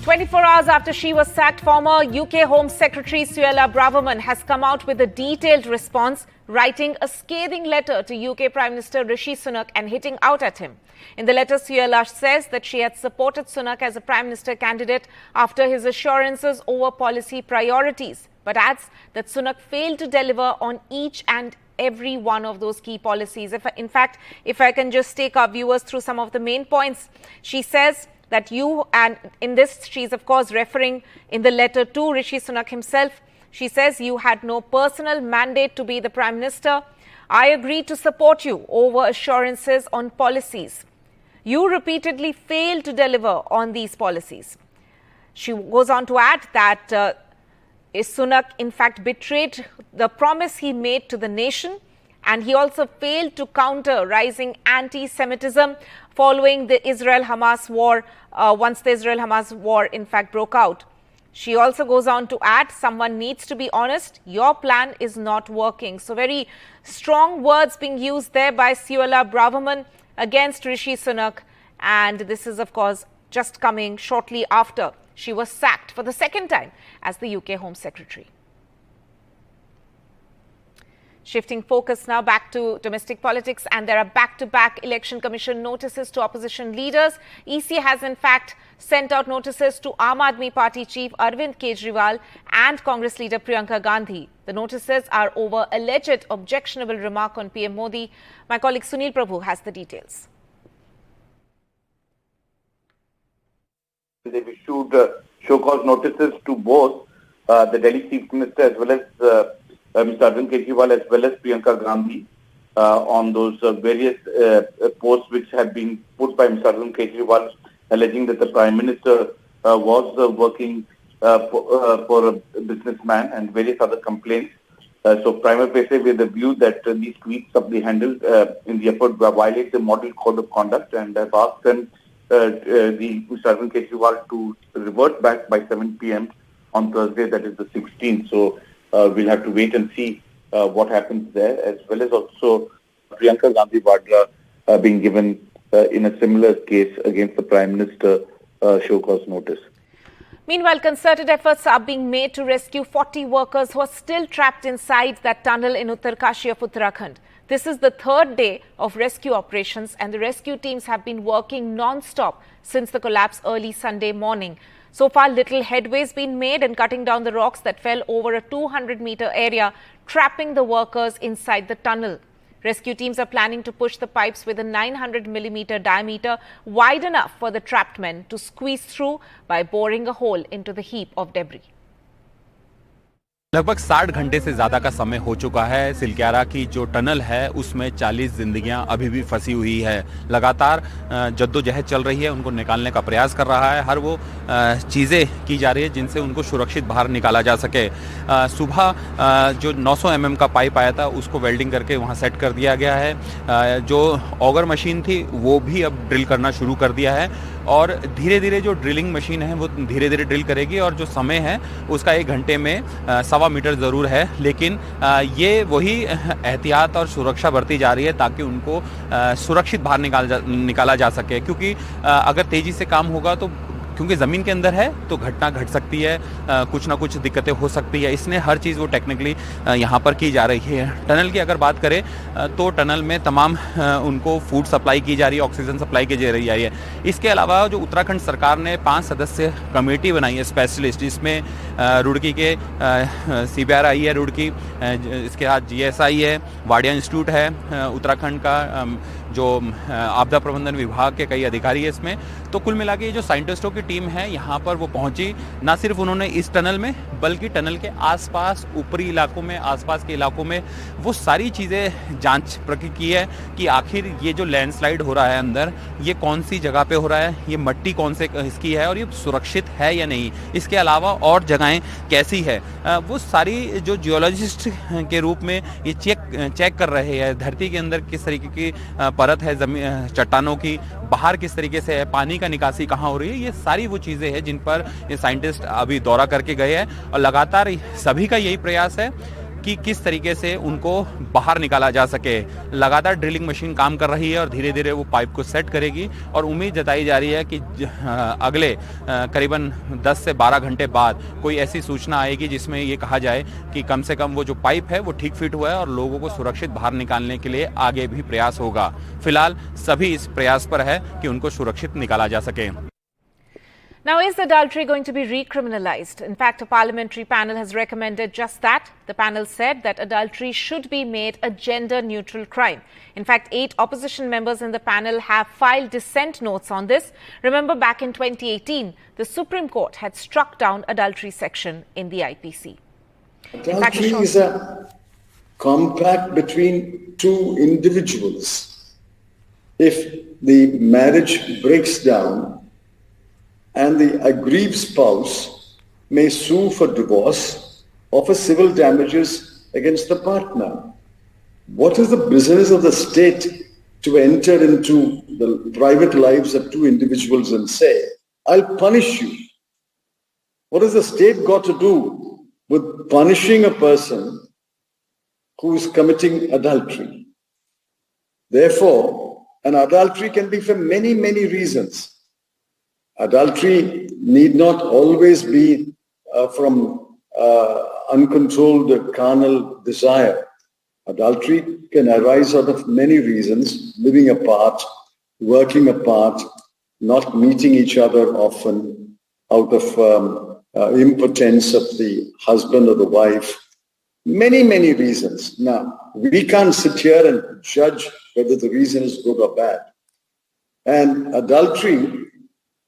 24 hours after she was sacked, former UK Home Secretary Suella Braverman has come out with a detailed response, writing a scathing letter to UK Prime Minister Rishi Sunak and hitting out at him. In the letter, Suella says that she had supported Sunak as a Prime Minister candidate after his assurances over policy priorities, but adds that Sunak failed to deliver on each and every one of those key policies. If I can just take our viewers through some of the main points, she says that in this, she's of course referring in the letter to Rishi Sunak himself. She says, you had no personal mandate to be the Prime Minister. I agreed to support you over assurances on policies. You repeatedly failed to deliver on these policies. She goes on to add that Sunak in fact betrayed the promise he made to the nation, and he also failed to counter rising anti-Semitism following the Israel-Hamas war, once the Israel-Hamas war in fact broke out. She also goes on to add, someone needs to be honest, your plan is not working. So very strong words being used there by Suella Braverman against Rishi Sunak, and this is of course just coming shortly after she was sacked for the second time as the UK Home Secretary. Shifting focus now back to domestic politics, and there are back-to-back Election Commission notices to opposition leaders. EC has in fact sent out notices to Aam Aadmi Party chief Arvind Kejriwal and Congress leader Priyanka Gandhi. The notices are over alleged objectionable remark on PM Modi. My colleague Sunil Prabhu has the details. They've issued show-cause notices to both the Delhi Chief Minister as well as Mr. Arvind Kejriwal as well as Priyanka Gandhi on those various posts which have been put by Mr. Arvind Kejriwal, alleging that the Prime Minister was working for a businessman and various other complaints. So prima facie with the view that these tweets of the handled in the effort violate the model code of conduct, and have asked them Mr. Arvind Kejriwal to revert back by 7 p.m. on Thursday, that is the 16th. So we'll have to wait and see what happens there, as well as also Priyanka Gandhi Vadra being given in a similar case against the Prime Minister show cause notice. Meanwhile, concerted efforts are being made to rescue 40 workers who are still trapped inside that tunnel in Uttarkashi of Uttarakhand. This is the third day of rescue operations, and the rescue teams have been working non-stop since the collapse early Sunday morning. So far, little headway has been made in cutting down the rocks that fell over a 200-meter area, trapping the workers inside the tunnel. Rescue teams are planning to push the pipes with a 900mm diameter wide enough for the trapped men to squeeze through by boring a hole into the heap of debris. लगभग 60 घंटे से ज़्यादा का समय हो चुका है। सिलक्यारा की जो टनल है उसमें 40 जिंदगियां अभी भी फंसी हुई है। लगातार जद्दोजहद चल रही है, उनको निकालने का प्रयास कर रहा है। हर वो चीज़ें की जा रही है जिनसे उनको सुरक्षित बाहर निकाला जा सके। सुबह जो 900 mm का पाइप आया था उसको वेल्डिंग करके वहां सेट कर दिया गया है। जो ऑगर मशीन थी वो भी अब ड्रिल करना शुरू कर दिया है, और धीरे धीरे जो ड्रिलिंग मशीन है वो धीरे धीरे ड्रिल करेगी, और जो समय है उसका 1 घंटे में 1.25 मीटर ज़रूर है, लेकिन ये वही एहतियात और सुरक्षा बरती जा रही है ताकि उनको सुरक्षित बाहर निकाला जा सके। क्योंकि अगर तेज़ी से काम होगा तो क्योंकि ज़मीन के अंदर है तो घटना घट सकती है, कुछ ना कुछ दिक्कतें हो सकती है, इसलिए हर चीज़ वो टेक्निकली यहाँ पर की जा रही है। टनल की अगर बात करें तो टनल में तमाम उनको फूड सप्लाई की जा रही है, ऑक्सीजन सप्लाई की जा रही है। इसके अलावा जो उत्तराखंड सरकार ने 5 सदस्य कमेटी बनाई है स्पेशलिस्ट, इसमें रुड़की के CBRI है रुड़की, इसके साथ GSI है, वाडिया इंस्टीट्यूट है, उत्तराखंड का जो आपदा प्रबंधन विभाग के कई अधिकारी है इसमें। तो कुल मिला के जो साइंटिस्टों की टीम है यहाँ पर वो पहुंची, ना सिर्फ उन्होंने इस टनल में बल्कि टनल के आसपास ऊपरी इलाकों में, आसपास के इलाकों में वो सारी चीज़ें जांच की है कि आखिर ये जो लैंडस्लाइड हो रहा है अंदर, ये कौन सी जगह पे हो रहा है, ये मट्टी कौन से इसकी है और ये सुरक्षित है या नहीं, इसके अलावा और जगहें कैसी है, वो सारी जो जियोलॉजिस्ट के रूप में ये चेक कर रहे हैं। धरती के अंदर किस तरीके की परत है, जमीन चट्टानों की, बाहर किस तरीके से है, पानी का निकासी कहाँ हो रही है, ये सारी वो चीज़ें हैं जिन पर ये साइंटिस्ट अभी दौरा करके गए हैं। और लगातार सभी का यही प्रयास है कि किस तरीके से उनको बाहर निकाला जा सके। लगातार ड्रिलिंग मशीन काम कर रही है और धीरे धीरे वो पाइप को सेट करेगी और उम्मीद जताई जा रही है कि अगले करीबन 10 से 12 घंटे बाद कोई ऐसी सूचना आएगी जिसमें ये कहा जाए कि कम से कम वो जो पाइप है वो ठीक फिट हुआ है और लोगों को सुरक्षित बाहर निकालने के लिए आगे भी प्रयास होगा। फिलहाल सभी इस प्रयास पर है कि उनको सुरक्षित निकाला जा सके। Now, is adultery going to be recriminalised? In fact, a parliamentary panel has recommended just that. The panel said that adultery should be made a gender-neutral crime. In fact, 8 opposition members in the panel have filed dissent notes on this. Remember, back in 2018, the Supreme Court had struck down adultery section in the IPC. Adultery is a compact between two individuals. If the marriage breaks down, and the aggrieved spouse may sue for divorce or for civil damages against the partner. What is the business of the state to enter into the private lives of two individuals and say, I'll punish you? What has the state got to do with punishing a person who is committing adultery? Therefore, an adultery can be for many, many reasons. Adultery need not always be from uncontrolled carnal desire. Adultery can arise out of many reasons: living apart, working apart, not meeting each other often, out of impotence of the husband or the wife. Many, many reasons. Now, we can't sit here and judge whether the reason is good or bad. And adultery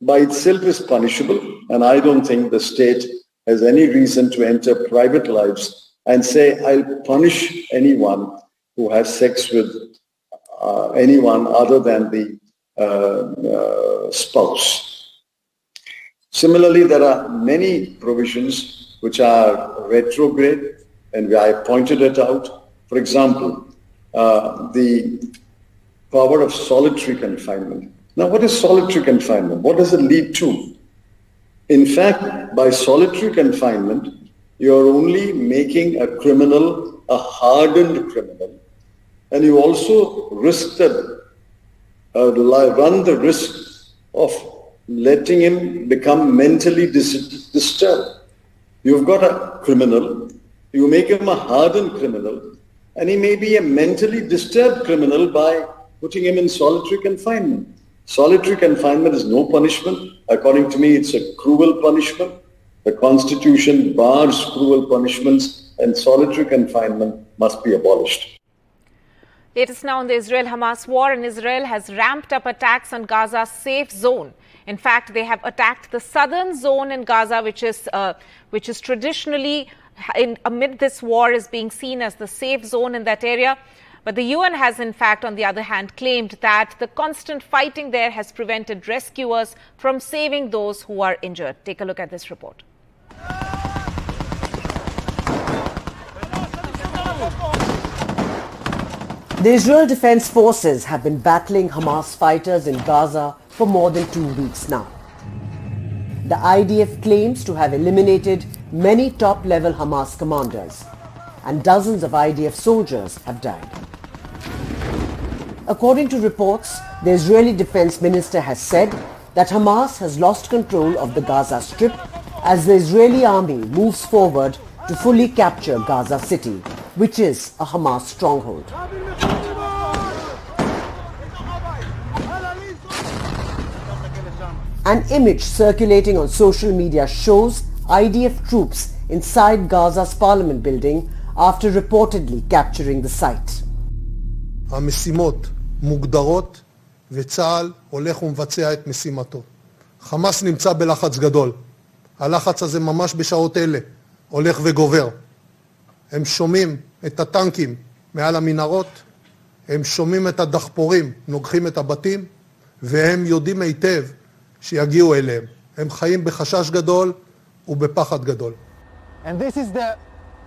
by itself is punishable, and I don't think the state has any reason to enter private lives and say, I'll punish anyone who has sex with anyone other than the spouse. Similarly, there are many provisions which are retrograde, and I pointed it out. For example, the power of solitary confinement. Now, what is solitary confinement? What does it lead to? In fact, by solitary confinement, you're only making a criminal a hardened criminal, and you also run the risk of letting him become mentally disturbed. You've got a criminal, you make him a hardened criminal, and he may be a mentally disturbed criminal by putting him in solitary confinement. Solitary confinement is no punishment. According to me, it's a cruel punishment. The Constitution bars cruel punishments, and solitary confinement must be abolished. Latest now on the Israel-Hamas war, and Israel has ramped up attacks on Gaza's safe zone. In fact, they have attacked the southern zone in Gaza, which is traditionally, amid this war, is being seen as the safe zone in that area. But the UN has, in fact, on the other hand, claimed that the constant fighting there has prevented rescuers from saving those who are injured. Take a look at this report. The Israel Defense Forces have been battling Hamas fighters in Gaza for more than 2 weeks now. The IDF claims to have eliminated many top-level Hamas commanders, and dozens of IDF soldiers have died. According to reports, the Israeli Defense Minister has said that Hamas has lost control of the Gaza Strip as the Israeli army moves forward to fully capture Gaza City, which is a Hamas stronghold. An image circulating on social media shows IDF troops inside Gaza's parliament building after reportedly capturing the site. המשימות מוגדרות וצה"ל הולך ומבצע את משימתו. חמאס נמצא בלחץ גדול. הלחץ הזה ממש בשעות אלה הולך וגובר. הם שומעים את הטנקים מעל המנהרות, הם שומעים את הדחפורים נוגחים את הבתים, והם יודעים היטב שיגיעו אליהם. הם חיים בחשש גדול ובפחד גדול. And this is the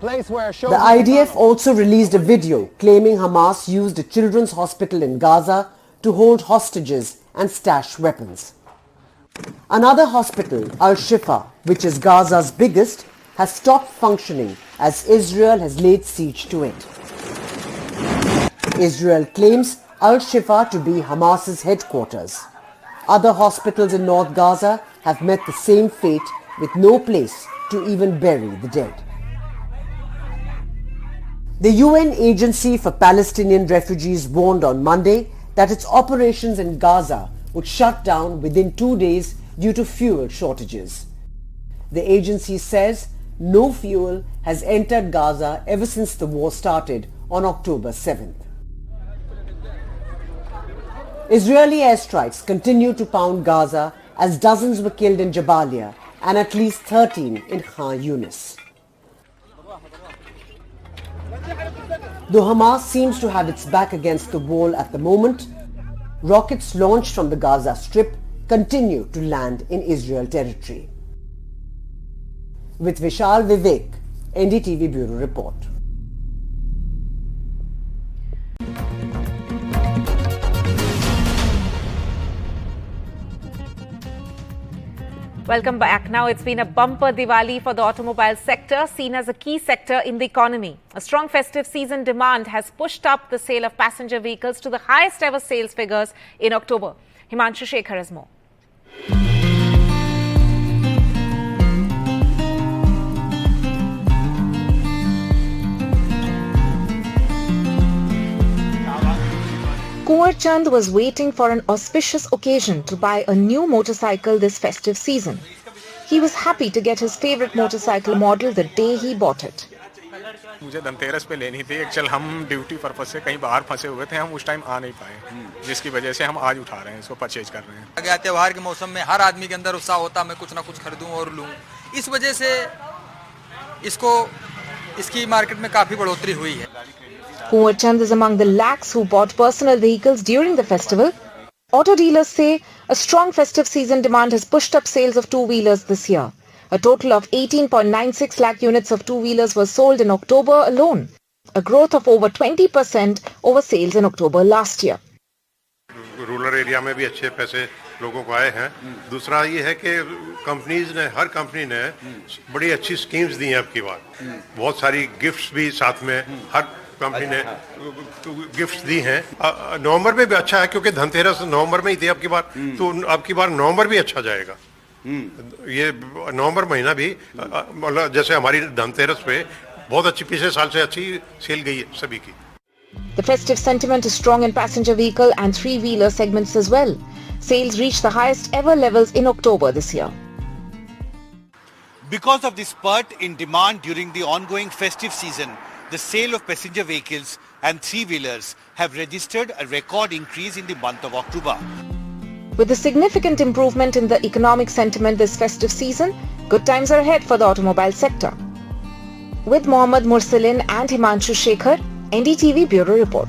The IDF also released a video claiming Hamas used a children's hospital in Gaza to hold hostages and stash weapons. Another hospital, Al-Shifa, which is Gaza's biggest, has stopped functioning as Israel has laid siege to it. Israel claims Al-Shifa to be Hamas's headquarters. Other hospitals in North Gaza have met the same fate with no place to even bury the dead. The UN Agency for Palestinian Refugees warned on Monday that its operations in Gaza would shut down within 2 days due to fuel shortages. The agency says no fuel has entered Gaza ever since the war started on October 7th. Israeli airstrikes continue to pound Gaza as dozens were killed in Jabalia and at least 13 in Khan Yunis. Though Hamas seems to have its back against the wall at the moment, rockets launched from the Gaza Strip continue to land in Israel territory. With Vishal Vivek, NDTV Bureau Report. Welcome back. Now, it's been a bumper Diwali for the automobile sector, seen as a key sector in the economy. A strong festive season demand has pushed up the sale of passenger vehicles to the highest ever sales figures in October. Himanshu Shekhar has more. Kunwar Chand was waiting for an auspicious occasion to buy a new motorcycle this festive season. He was happy to get his favorite motorcycle model the day he bought it. मुझे धनतेरस पे लेनी थी। Actual हम duty purpose से कहीं बाहर फंसे हुए थे, हम उस टाइम आ नहीं पाए, जिसकी वजह से हम आज उठा रहे हैं, इसको परचेज कर रहे हैं। अगले त्योहार के मौसम में हर आदमी के अंदर उत्साह होता, मैं कुछ ना कुछ खरीदूं और लूं। इस वजह से इसकी मार्केट में काफी बढ़ोतरी हुई है। Kunwar Chand is among the lakhs who bought personal vehicles during the festival. Auto dealers say a strong festive season demand has pushed up sales of two-wheelers this year. A total of 18.96 lakh units of two-wheelers were sold in October alone, a growth of over 20% over sales in October last year. Rural area में भी अच्छे पैसे लोगों को आए हैं। दूसरा ये है कि हर कंपनी ने बड़ी अच्छी स्कीम्स दी हैं अब की बार। बहुत सारी गिफ्ट्स भी साथ में हर कंपनी ने गिफ्ट्स दी हैं। नवंबर में भी अच्छा है क्योंकि धनतेरस नवंबर में ही थी अब की बार, तो अब की बार नवंबर भी अच्छा जाएगा। ये नवंबर महीना भी मतलब जैसे हमारी धनतेरस पे बहुत अच्छी पिछले साल से अच्छी सेल गई है सभी की। The festive sentiment is strong in passenger vehicle and three-wheeler segments as well. Sales reached the highest ever levels in October this year. Because of the spurt in demand during the ongoing festive season, the sale of passenger vehicles and three-wheelers have registered a record increase in the month of October. With a significant improvement in the economic sentiment this festive season, good times are ahead for the automobile sector. With Mohammad Mursalin and Himanshu Shekhar, NDTV Bureau Report.